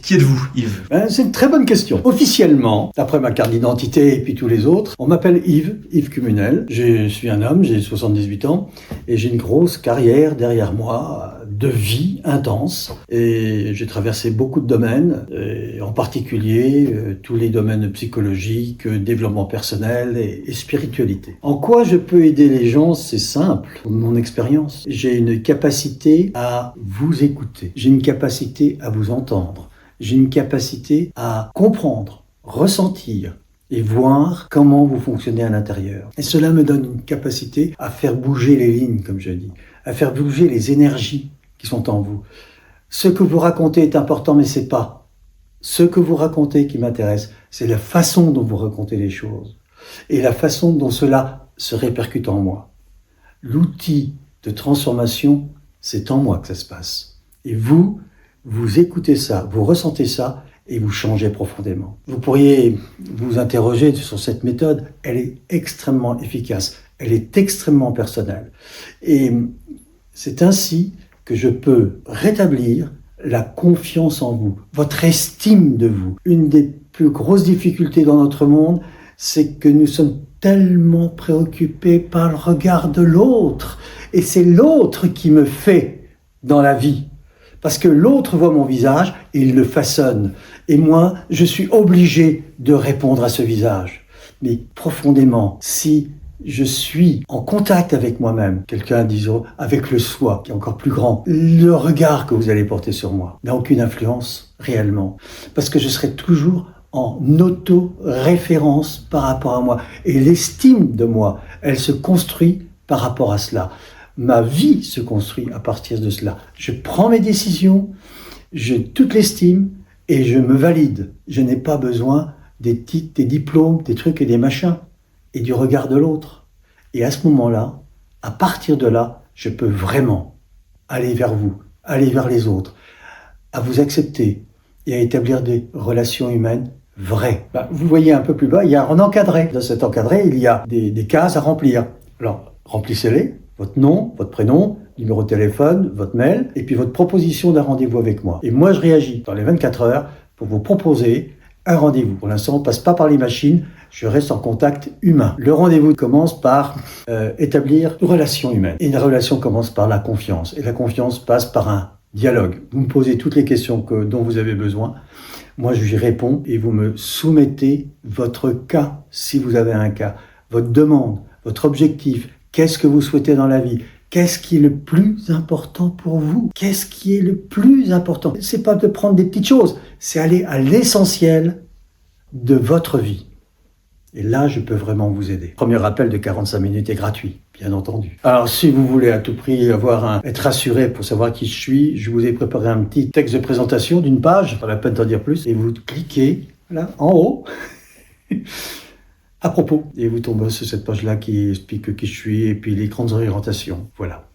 Qui êtes-vous, Yves? C'est une très bonne question. Officiellement, d'après ma carte d'identité et puis tous les autres, on m'appelle Yves Cumunel. Je suis un homme, j'ai 78 ans et j'ai une grosse carrière derrière moi de vie intense. Et j'ai traversé beaucoup de domaines, et en particulier tous les domaines psychologiques, développement personnel et spiritualité. En quoi je peux aider les gens? C'est simple, mon expérience. J'ai une capacité à vous écouter, j'ai une capacité à vous entendre. J'ai une capacité à comprendre, ressentir et voir comment vous fonctionnez à l'intérieur. Et cela me donne une capacité à faire bouger les lignes, comme je dis, à faire bouger les énergies qui sont en vous. Ce que vous racontez est important, mais c'est pas ce que vous racontez qui m'intéresse, c'est la façon dont vous racontez les choses et la façon dont cela se répercute en moi. L'outil de transformation, c'est en moi que ça se passe. Et vous écoutez ça, vous ressentez ça et vous changez profondément. Vous pourriez vous interroger sur cette méthode, elle est extrêmement efficace, elle est extrêmement personnelle. Et c'est ainsi que je peux rétablir la confiance en vous, votre estime de vous. Une des plus grosses difficultés dans notre monde, c'est que nous sommes tellement préoccupés par le regard de l'autre. Et c'est l'autre qui me fait dans la vie. Parce que l'autre voit mon visage et il le façonne. Et moi, je suis obligé de répondre à ce visage. Mais profondément, si je suis en contact avec moi-même, quelqu'un disons avec le soi, qui est encore plus grand, le regard que vous allez porter sur moi n'a aucune influence réellement. Parce que je serai toujours en auto-référence par rapport à moi. Et l'estime de moi, elle se construit par rapport à cela. Ma vie se construit à partir de cela. Je prends mes décisions, j'ai toute l'estime et je me valide. Je n'ai pas besoin des titres, des diplômes, des trucs et des machins et du regard de l'autre. Et à ce moment-là, à partir de là, je peux vraiment aller vers vous, aller vers les autres, à vous accepter et à établir des relations humaines vraies. Vous voyez un peu plus bas, il y a un encadré. Dans cet encadré, il y a des cases à remplir. Alors, remplissez-les. Votre nom, votre prénom, numéro de téléphone, votre mail, et puis votre proposition d'un rendez-vous avec moi. Et moi, je réagis dans les 24 heures pour vous proposer un rendez-vous. Pour l'instant, on ne passe pas par les machines, je reste en contact humain. Le rendez-vous commence par établir une relation humaine. Et une relation commence par la confiance. Et la confiance passe par un dialogue. Vous me posez toutes les questions dont vous avez besoin. Moi, je lui réponds et vous me soumettez votre cas, si vous avez un cas, votre demande, votre objectif. Qu'est-ce que vous souhaitez dans la vie? Qu'est-ce qui est le plus important pour vous? Qu'est-ce qui est le plus important? C'est pas de prendre des petites choses, c'est aller à l'essentiel de votre vie. Et là, je peux vraiment vous aider. Premier appel de 45 minutes est gratuit, bien entendu. Alors, si vous voulez à tout prix être rassuré pour savoir qui je suis, je vous ai préparé un petit texte de présentation d'une page, pas la peine d'en dire plus, et vous cliquez là, en haut. À propos, et vous tombez sur cette page-là qui explique qui je suis et puis les grandes orientations. Voilà.